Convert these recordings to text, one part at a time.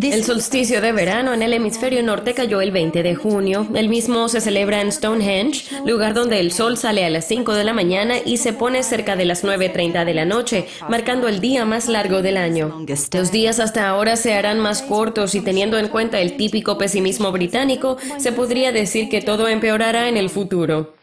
El solsticio de verano en el hemisferio norte cayó el 20 de junio. El mismo se celebra en Stonehenge, lugar donde el sol sale a las 5 de la mañana y se pone cerca de las 9:30 de la noche, marcando el día más largo del año. Los días hasta ahora se harán más cortos y teniendo en cuenta el típico pesimismo británico, se podría decir que todo empeorará en el futuro.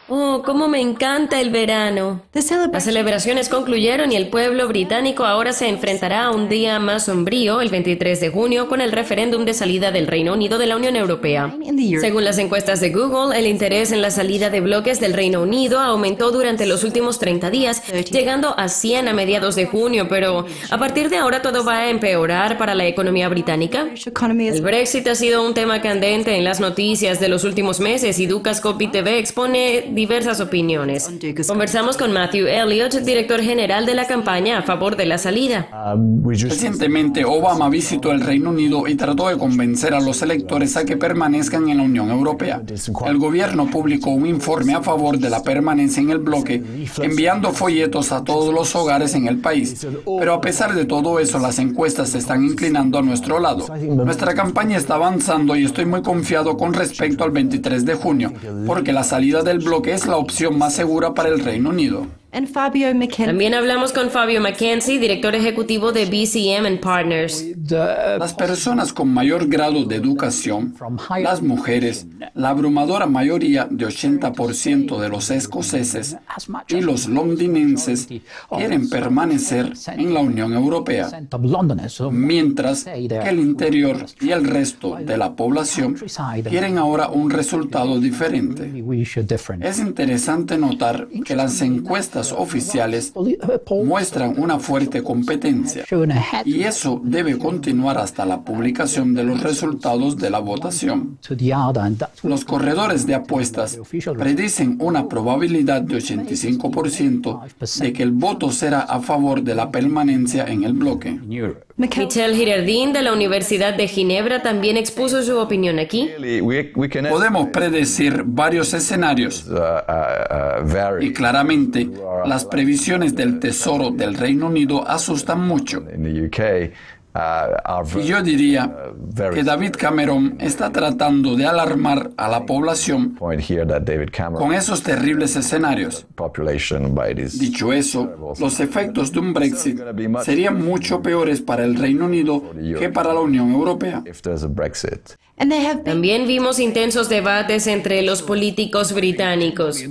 ¡Oh, cómo me encanta el verano! Las celebraciones concluyeron y el pueblo británico ahora se enfrentará a un día más sombrío, el 23 de junio, con el referéndum de salida del Reino Unido de la Unión Europea. Según las encuestas de Google, el interés en la salida de bloques del Reino Unido aumentó durante los últimos 30 días, llegando a 100 a mediados de junio, pero ¿a partir de ahora todo va a empeorar para la economía británica? El Brexit ha sido un tema candente en las noticias de los últimos meses y Dukascopy TV expone diversas opiniones. Conversamos con Matthew Elliott, director general de la campaña a favor de la salida. Recientemente, Obama visitó el Reino Unido y trató de convencer a los electores a que permanezcan en la Unión Europea. El gobierno publicó un informe a favor de la permanencia en el bloque, enviando folletos a todos los hogares en el país. Pero a pesar de todo eso, las encuestas se están inclinando a nuestro lado. Nuestra campaña está avanzando y estoy muy confiado con respecto al 23 de junio, porque la salida del bloque es la opción más segura para el Reino Unido. También hablamos con Fabio McKenzie, director ejecutivo de BCM Partners. Las personas con mayor grado de educación, las mujeres, la abrumadora mayoría de 80% de los escoceses y los londinenses quieren permanecer en la Unión Europea, mientras que el interior y el resto de la población quieren ahora un resultado diferente. Es interesante notar que las encuestas oficiales muestran una fuerte competencia y eso debe continuar hasta la publicación de los resultados de la votación. Los corredores de apuestas predicen una probabilidad de 85% de que el voto será a favor de la permanencia en el bloque. Michel Girardin de la Universidad de Ginebra también expuso su opinión aquí. Podemos predecir varios escenarios y claramente las previsiones del Tesoro del Reino Unido asustan mucho. Y yo diría que David Cameron está tratando de alarmar a la población con esos terribles escenarios. Dicho eso, los efectos de un Brexit serían mucho peores para el Reino Unido que para la Unión Europea. También vimos intensos debates entre los políticos británicos.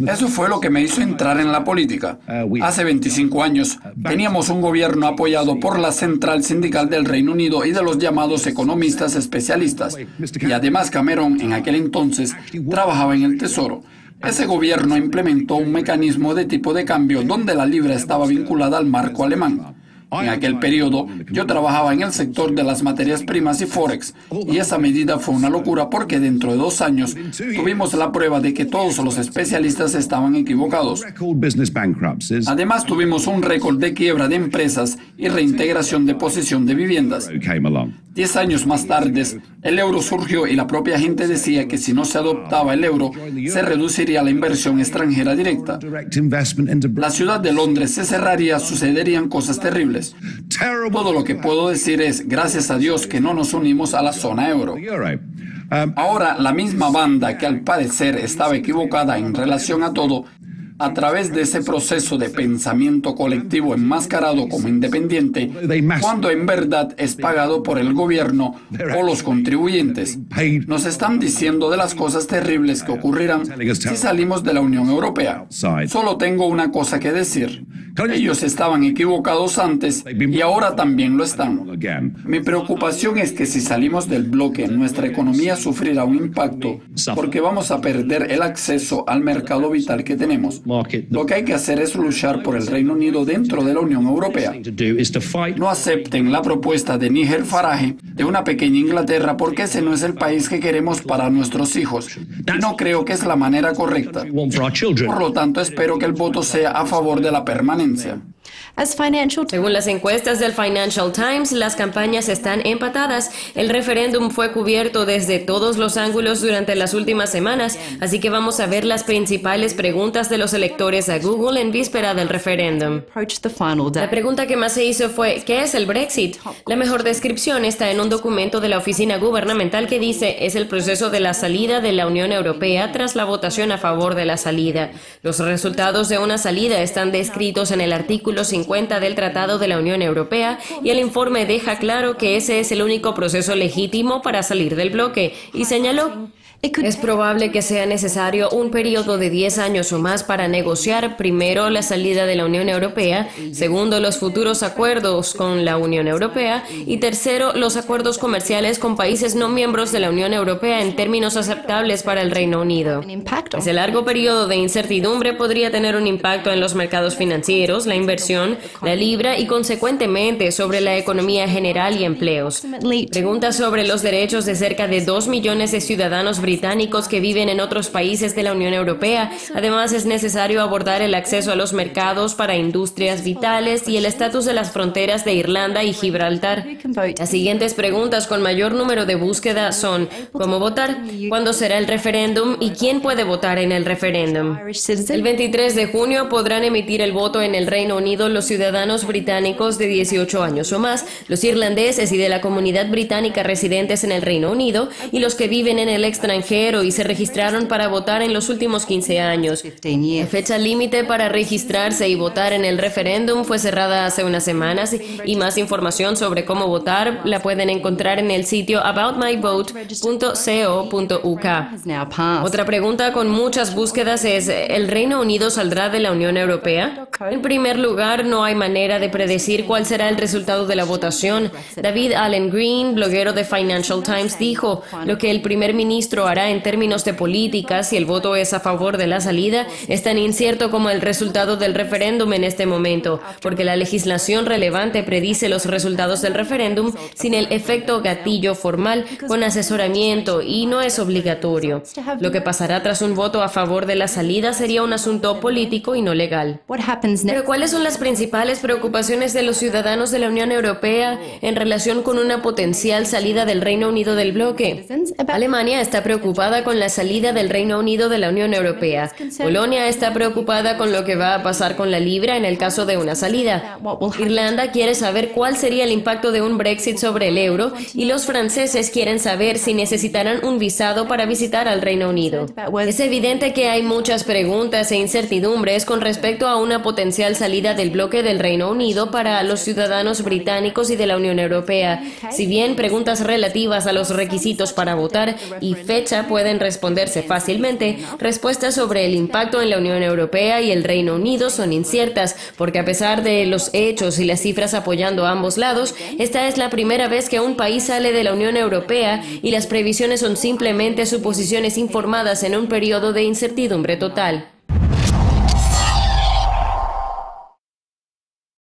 Eso fue lo que me hizo entrar en la política. Hace 25 años teníamos un gobierno apoyado por la Central Sindical del Reino Unido y de los llamados economistas especialistas. Y además Cameron en aquel entonces trabajaba en el Tesoro. Ese gobierno implementó un mecanismo de tipo de cambio donde la libra estaba vinculada al marco alemán. En aquel periodo, yo trabajaba en el sector de las materias primas y Forex, y esa medida fue una locura porque dentro de 2 años tuvimos la prueba de que todos los especialistas estaban equivocados. Además, tuvimos un récord de quiebra de empresas y reintegración de posesión de viviendas. 10 años más tarde, el euro surgió y la propia gente decía que si no se adoptaba el euro, se reduciría la inversión extranjera directa. La ciudad de Londres se cerraría, sucederían cosas terribles. Todo lo que puedo decir es, gracias a Dios que no nos unimos a la zona euro. Ahora, la misma banda que al parecer estaba equivocada en relación a todo, a través de ese proceso de pensamiento colectivo enmascarado como independiente, cuando en verdad es pagado por el gobierno o los contribuyentes. Nos están diciendo de las cosas terribles que ocurrirán si salimos de la Unión Europea. Solo tengo una cosa que decir. Ellos estaban equivocados antes y ahora también lo están. Mi preocupación es que si salimos del bloque, nuestra economía sufrirá un impacto porque vamos a perder el acceso al mercado vital que tenemos. Lo que hay que hacer es luchar por el Reino Unido dentro de la Unión Europea. No acepten la propuesta de Nigel Farage de una pequeña Inglaterra porque ese no es el país que queremos para nuestros hijos. Y no creo que es la manera correcta. Por lo tanto, espero que el voto sea a favor de la permanencia. Según las encuestas del Financial Times, las campañas están empatadas. El referéndum fue cubierto desde todos los ángulos durante las últimas semanas, así que vamos a ver las principales preguntas de los electores a Google en víspera del referéndum. La pregunta que más se hizo fue, ¿qué es el Brexit? La mejor descripción está en un documento de la oficina gubernamental que dice, es el proceso de la salida de la Unión Europea tras la votación a favor de la salida. Los resultados de una salida están descritos en el artículo 50 del Tratado de la Unión Europea y el informe deja claro que ese es el único proceso legítimo para salir del bloque, y señaló: es probable que sea necesario un periodo de 10 años o más para negociar, primero, la salida de la Unión Europea, segundo, los futuros acuerdos con la Unión Europea y tercero, los acuerdos comerciales con países no miembros de la Unión Europea en términos aceptables para el Reino Unido. Ese largo periodo de incertidumbre podría tener un impacto en los mercados financieros, la inversión, la libra y, consecuentemente, sobre la economía general y empleos. Preguntas sobre los derechos de cerca de 2 millones de ciudadanos británicos que viven en otros países de la Unión Europea. Además, es necesario abordar el acceso a los mercados para industrias vitales y el estatus de las fronteras de Irlanda y Gibraltar. Las siguientes preguntas con mayor número de búsqueda son: ¿cómo votar? ¿Cuándo será el referéndum? ¿Y quién puede votar en el referéndum? El 23 de junio podrán emitir el voto en el Reino Unido los ciudadanos británicos de 18 años o más, los irlandeses y de la comunidad británica residentes en el Reino Unido y los que viven en el extranjero y se registraron para votar en los últimos 15 años. La fecha límite para registrarse y votar en el referéndum fue cerrada hace unas semanas y más información sobre cómo votar la pueden encontrar en el sitio aboutmyvote.co.uk. Otra pregunta con muchas búsquedas es: ¿el Reino Unido saldrá de la Unión Europea? En primer lugar, no hay manera de predecir cuál será el resultado de la votación. David Allen Green, bloguero de Financial Times, dijo: lo que el primer ministro hará en términos de política si el voto es a favor de la salida es tan incierto como el resultado del referéndum en este momento, porque la legislación relevante predice los resultados del referéndum sin el efecto gatillo formal, con asesoramiento, y no es obligatorio. Lo que pasará tras un voto a favor de la salida sería un asunto político y no legal. Pero ¿cuáles son las principales preocupaciones de los ciudadanos de la Unión Europea en relación con una potencial salida del Reino Unido del bloque? Alemania está preocupada con la salida del Reino Unido de la Unión Europea. Polonia está preocupada con lo que va a pasar con la libra en el caso de una salida. Irlanda quiere saber cuál sería el impacto de un Brexit sobre el euro, y los franceses quieren saber si necesitarán un visado para visitar al Reino Unido. Es evidente que hay muchas preguntas e incertidumbres con respecto a una potencial salida del bloque del Reino Unido para los ciudadanos británicos y de la Unión Europea. Si bien preguntas relativas a los requisitos para votar y fecha pueden responderse fácilmente, respuestas sobre el impacto en la Unión Europea y el Reino Unido son inciertas, porque a pesar de los hechos y las cifras apoyando a ambos lados, esta es la primera vez que un país sale de la Unión Europea y las previsiones son simplemente suposiciones informadas en un periodo de incertidumbre total.